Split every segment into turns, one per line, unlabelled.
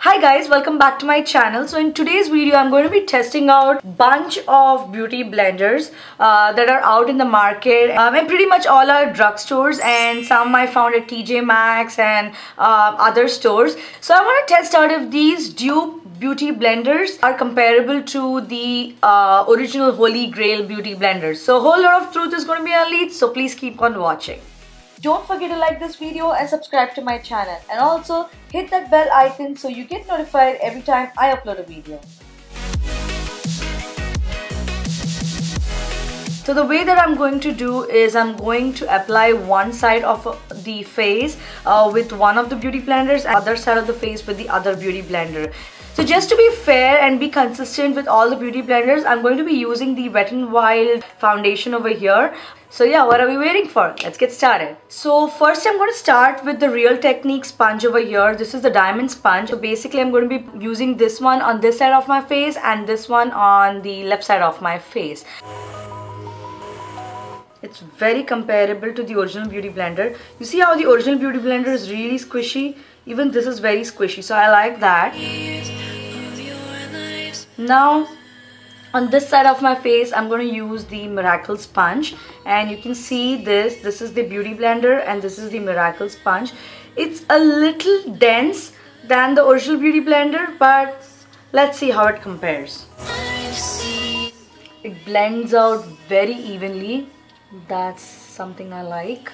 Hi guys, welcome back to my channel. So in today's video I'm going to be testing out bunch of beauty blenders that are out in the market, and pretty much all are drugstores, and some I found at TJ Maxx and other stores. So I want to test out if these dupe beauty blenders are comparable to the original Holy Grail beauty blenders. So a whole lot of truth is going to be unleashed, so please keep on watching. Don't forget to like this video and subscribe to my channel, and also hit that bell icon so you get notified every time I upload a video. So the way that I'm going to do is I'm going to apply one side of the face with one of the beauty blenders and other side of the face with the other beauty blender. So just to be fair and be consistent with all the beauty blenders, I'm going to be using the Wet n Wild foundation over here. So yeah, what are we waiting for? Let's get started. So first I'm going to start with the Real Technique sponge over here. This is the diamond sponge. So basically I'm going to be using this one on this side of my face and this one on the left side of my face. It's very comparable to the original beauty blender. You see how the original beauty blender is really squishy? Even this is very squishy, so I like that. Now on this side of my face I'm going to use the Miracle sponge, and you can see this is the beauty blender and this is the Miracle sponge. It's a little dense than the original beauty blender, but let's see how it compares. It blends out very evenly. That's something I like.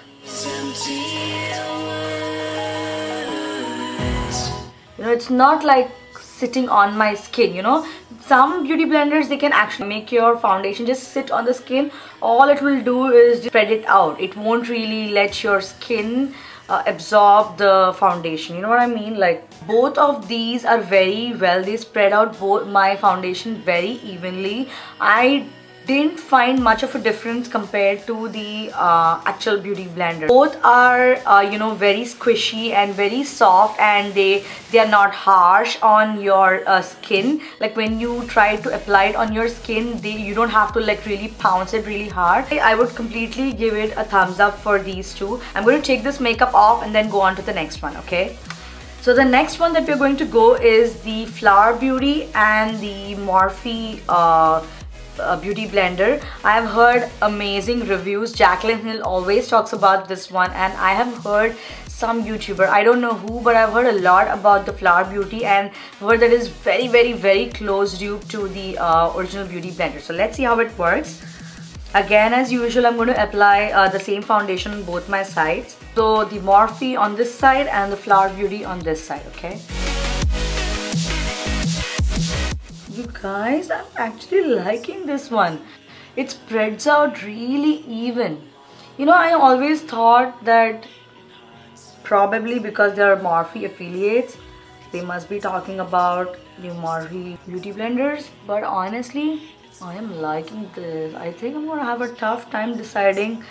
You know, it's not like sitting on my skin, you know. Some beauty blenders, they can actually make your foundation just sit on the skin. All it will do is just spread it out. It won't really let your skin absorb the foundation, you know what I mean? Like, both of these are very well, they spread out both my foundation very evenly. I didn't find much of a difference compared to the actual beauty blender. Both are you know, very squishy and very soft, and they are not harsh on your skin. Like when you try to apply it on your skin, you don't have to like really pounce it really hard. I would completely give it a thumbs up for these two. I'm going to take this makeup off and then go on to the next one, okay? So the next one that we're going to go is the Flower Beauty and the Morphe beauty blender. I have heard amazing reviews. Jaclyn Hill always talks about this one, and I have heard some YouTuber, I don't know who, but I've heard a lot about the Flower Beauty and heard that is very close dupe to the original beauty blender. So let's see how it works. Again, as usual, I'm going to apply the same foundation on both my sides. So the Morphe on this side and the Flower Beauty on this side, okay? You guys, I'm actually liking this one. It spreads out really even. You know, I always thought that probably because they are Morphe affiliates, they must be talking about the Morphe beauty blenders. But honestly, I am liking this. I think I'm gonna have a tough time deciding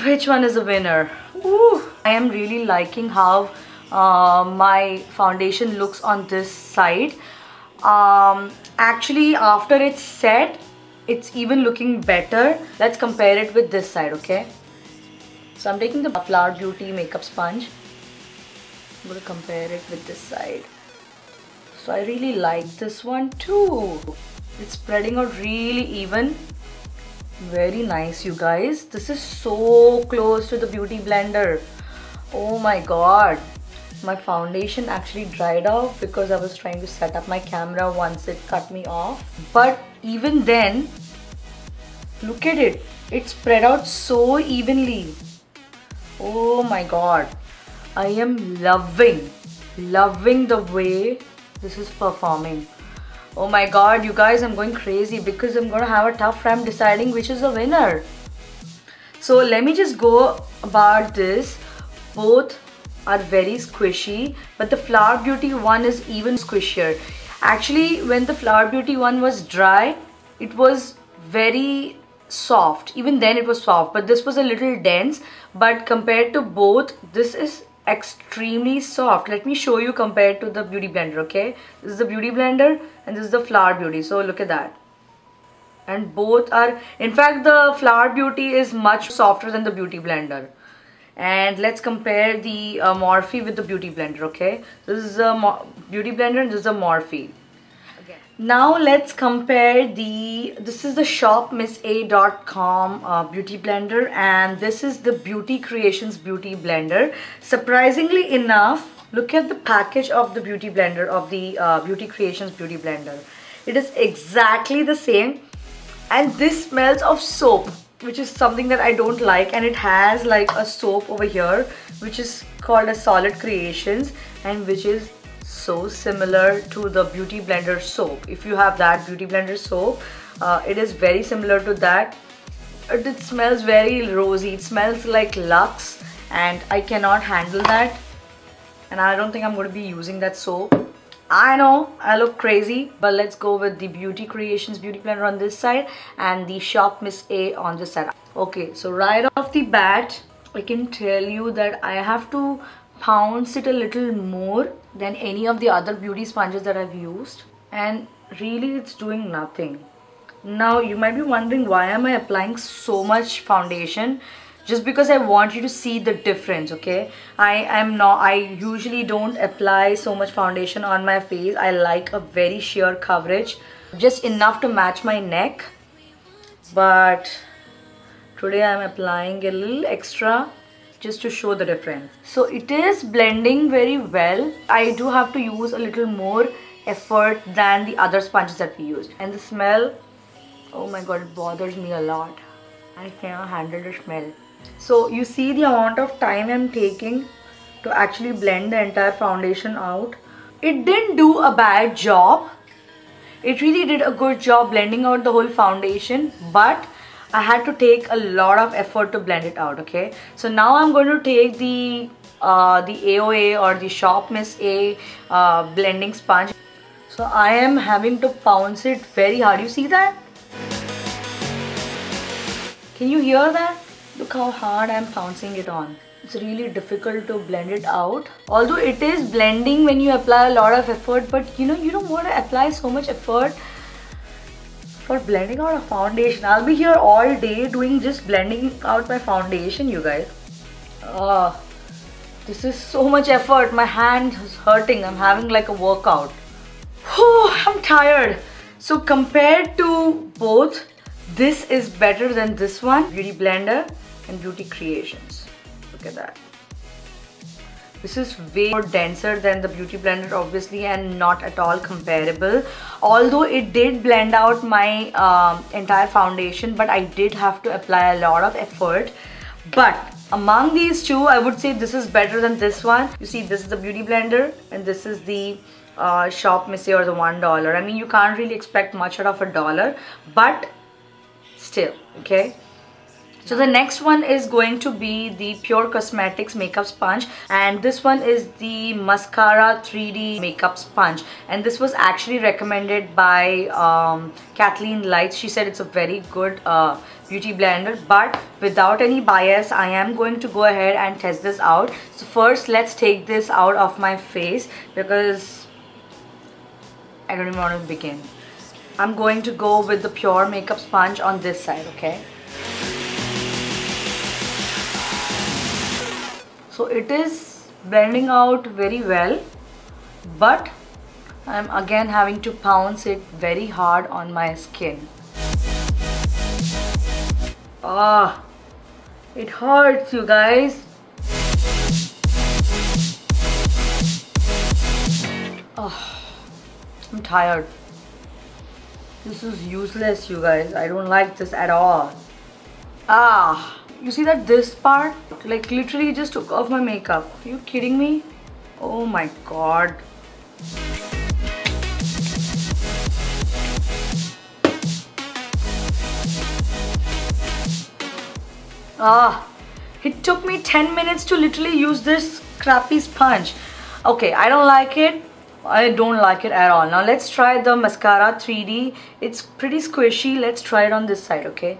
which one is a winner. Ooh. I am really liking how my foundation looks on this side. Actually, after it's set, it's even looking better. Let's compare it with this side, okay? So I'm taking the Flower Beauty makeup sponge. I'm going to compare it with this side. So I really like this one too. It's spreading out really even. Very nice, you guys. This is so close to the beauty blender. Oh my god. My foundation actually dried off because I was trying to set up my camera once it cut me off. But even then, look at it. It spread out so evenly. Oh my god. I am loving the way this is performing. Oh my god, you guys, I'm going crazy because I'm going to have a tough time deciding which is the winner. So let me just go about this. Both are very squishy, but the Flower Beauty one is even squishier. Actually, when the Flower Beauty one was dry, it was very soft. Even then it was soft, but this was a little dense. But compared to both, this is extremely soft. Let me show you compared to the beauty blender, okay? This is the beauty blender and this is the Flower Beauty. So look at that. And both are, in fact, the Flower Beauty is much softer than the beauty blender. And let's compare the Morphe with the beauty blender. Okay, this is a beauty blender and this is a Morphe. Now let's compare this is the shopmissa.com beauty blender, and this is the Beauty Creations beauty blender. Surprisingly enough, look at the package of the beauty blender, of the Beauty Creations beauty blender. It is exactly the same, and this smells of soap, which is something that I don't like, and it has like a soap over here which is called a Solid Creations, and which is so similar to the beauty blender soap. If you have that beauty blender soap, it is very similar to that. It smells very rosy, it smells like Lux, and I cannot handle that, and I don't think I'm going to be using that soap. I know I look crazy, but let's go with the Beauty Creations beauty blender on this side and the Shop Miss A on this side. Okay, so right off the bat, I can tell you that I have to pounce it a little more than any of the other beauty sponges that I've used, and really it's doing nothing. Now you might be wondering, why am I applying so much foundation? Just because I want you to see the difference. Okay, I usually don't apply so much foundation on my face. I like a very sheer coverage, just enough to match my neck, but today I'm applying a little extra just to show the difference. So it is blending very well. I do have to use a little more effort than the other sponges that we used. And the smell, oh my god, it bothers me a lot. I cannot handle the smell. So you see the amount of time I'm taking to actually blend the entire foundation out. It didn't do a bad job. It really did a good job blending out the whole foundation, but I had to take a lot of effort to blend it out. Okay, so now I'm going to take the AOA or the Shop Miss A blending sponge. So I am having to pounce it very hard. You see that? Can you hear that? Look how hard I'm pouncing it on. It's really difficult to blend it out. Although it is blending when you apply a lot of effort, but you know, you don't want to apply so much effort for blending out a foundation. I'll be here all day doing just blending out my foundation, you guys. This is so much effort. My hand is hurting. I'm having like a workout. Whew, I'm tired. So compared to both, this is better than this one, Beauty Blender and Beauty Creations. Look at that. This is way more denser than the Beauty Blender, obviously, and not at all comparable. Although it did blend out my entire foundation, but I did have to apply a lot of effort. But among these two, I would say this is better than this one. You see, this is the Beauty Blender and this is the Shop Miss A, or the $1. I mean, you can't really expect much out of $1, but still, okay. So the next one is going to be the Pure Cosmetics makeup sponge, and this one is the Maskara IIID makeup sponge, and this was actually recommended by Kathleen Lights. She said it's a very good beauty blender, but without any bias, I am going to go ahead and test this out. So first, let's take this out of my face because I don't even want to begin. I'm going to go with the Pure makeup sponge on this side, okay? So it is blending out very well, but I'm again having to pounce it very hard on my skin. Ah, it hurts, you guys. Oh, I'm tired. This is useless, you guys. I don't like this at all. Ah. You see that this part, like literally just took off my makeup. Are you kidding me? Oh my god. It took me 10 minutes to literally use this crappy sponge. Okay, I don't like it. I don't like it at all. Now let's try the Maskara IIID. It's pretty squishy. Let's try it on this side, okay?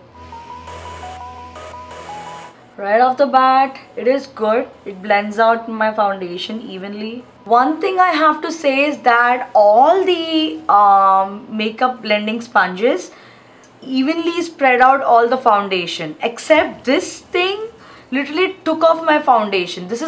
Right off the bat, it is good. It blends out my foundation evenly. One thing I have to say is that all the makeup blending sponges evenly spread out all the foundation, except this thing. literally took off my foundation. This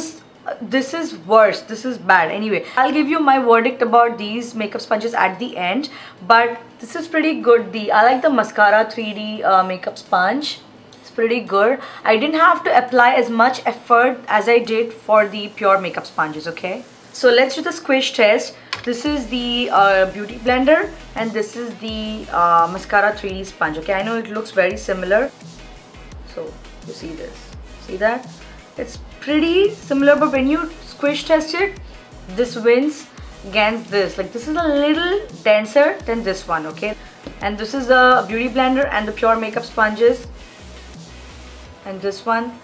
is worse. This is bad. Anyway, I'll give you my verdict about these makeup sponges at the end, but this is pretty good. I like the Maskara IIID makeup sponge. It's pretty good. I didn't have to apply as much effort as I did for the pure makeup sponges. Okay, so let's do the squish test. This is the beauty blender and this is the Maskara IIID sponge. Okay, I know it looks very similar. So you see this, see that? It's pretty similar, but when you squish test it, this wins against this. Like, this is a little denser than this one. Okay, and this is the beauty blender and the pure makeup sponges, and this one,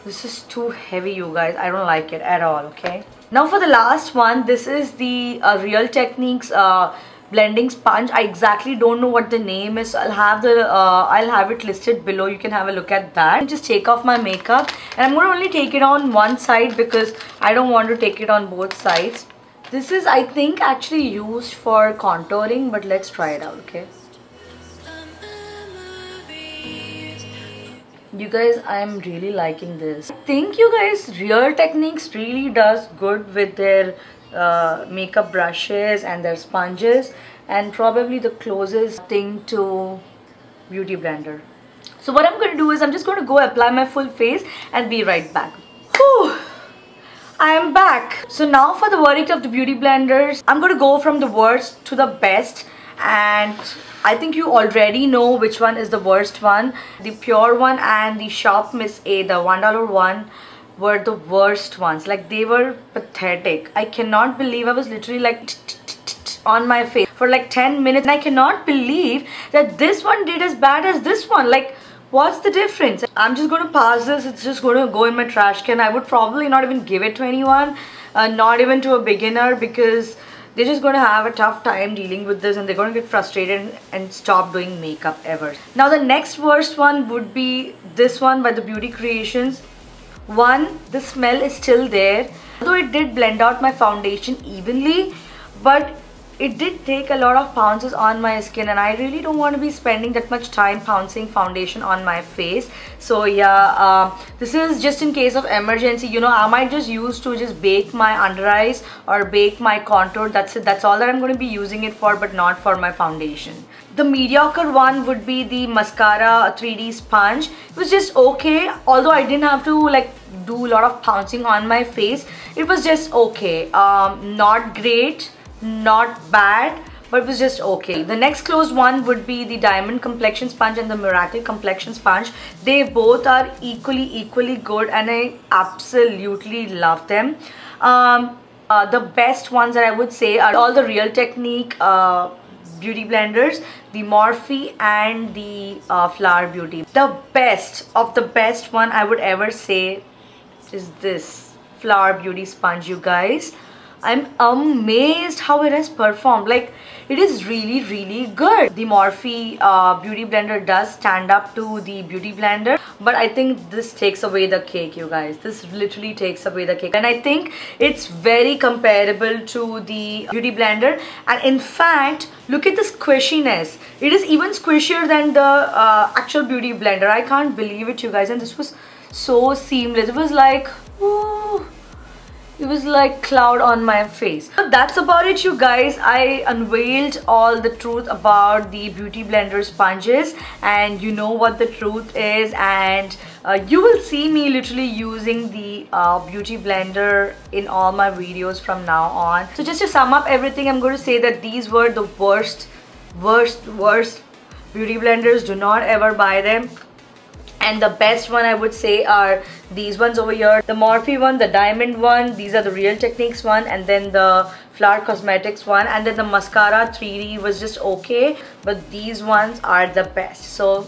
this is too heavy, you guys. I don't like it at all. Okay, now for the last one, this is the Real Techniques blending sponge. I exactly don't know what the name is, so I'll have it listed below. You can have a look at that. Just take off my makeup, and I'm going to only take it on one side because I don't want to take it on both sides. This is, I think, actually used for contouring, but let's try it out. Okay, you guys, I'm really liking this. I think, you guys, Real Techniques really does good with their makeup brushes and their sponges, and probably the closest thing to beauty blender. So what I'm going to do is I'm just going to go apply my full face and be right back. Whew, I am back. So now for the verdict of the beauty blenders, I'm going to go from the worst to the best, and I think you already know which one is the worst one. The pure one and the Shop Miss A, the $1 one, were the worst ones. Like, they were pathetic. I cannot believe I was literally like on my face for like 10 minutes, and I cannot believe that this one did as bad as this one. Like, what's the difference? I'm just going to pass this. It's just going to go in my trash can. I would probably not even give it to anyone, not even to a beginner, because they're just going to have a tough time dealing with this, and they're going to get frustrated and stop doing makeup ever. Now the next worst one would be this one by the Beauty Creations. One, the smell is still there, although it did blend out my foundation evenly, but it did take a lot of pounces on my skin, and I really don't want to be spending that much time pouncing foundation on my face. So yeah, this is just in case of emergency. You know, I might just use to just bake my under eyes or bake my contour. That's it. That's all that I'm going to be using it for, but not for my foundation. The mediocre one would be the Maskara IIID sponge. It was just okay, although I didn't have to like do a lot of pouncing on my face. It was just okay. Not great, not bad, but it was just okay. The next closed one would be the Diamond Complexion Sponge and the Miracle Complexion Sponge. They both are equally good, and I absolutely love them. The best ones that I would say are all the Real Technique beauty blenders, the Morphe and the Flower Beauty. The best of the best one I would ever say is this Flower Beauty sponge, you guys. I'm amazed how it has performed. Like, it is really good. The Morphe beauty blender does stand up to the beauty blender, but I think this takes away the cake, you guys. This literally takes away the cake, and I think it's very comparable to the beauty blender. And in fact, look at the squishiness. It is even squishier than the actual beauty blender. I can't believe it, you guys. And this was so seamless. It was like, ooh, it was like cloud on my face. So that's about it, you guys. I unveiled all the truth about the beauty blender sponges, and you know what the truth is, and you will see me literally using the beauty blender in all my videos from now on. So just to sum up everything, I'm going to say that these were the worst beauty blenders. Do not ever buy them. And the best one I would say are these ones over here. The Morphe one, the Diamond one, these are the Real Techniques one, and then the Flower Cosmetics one, and then the Maskara IIID was just okay, but these ones are the best. So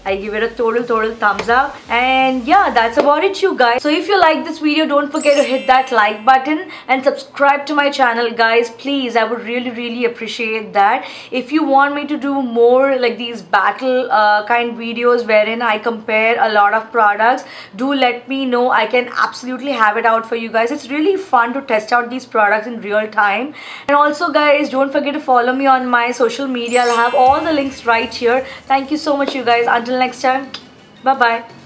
I give it a total thumbs up. And yeah, that's about it, you guys. So if you like this video, don't forget to hit that like button and subscribe to my channel, guys. Please, I would really appreciate that. If you want me to do more like these battle kind videos wherein I compare a lot of products, do let me know. I can absolutely have it out for you guys. It's really fun to test out these products in real time. And also, guys, don't forget to follow me on my social media. I'll have all the links right here. Thank you so much, you guys. Until next time, bye bye.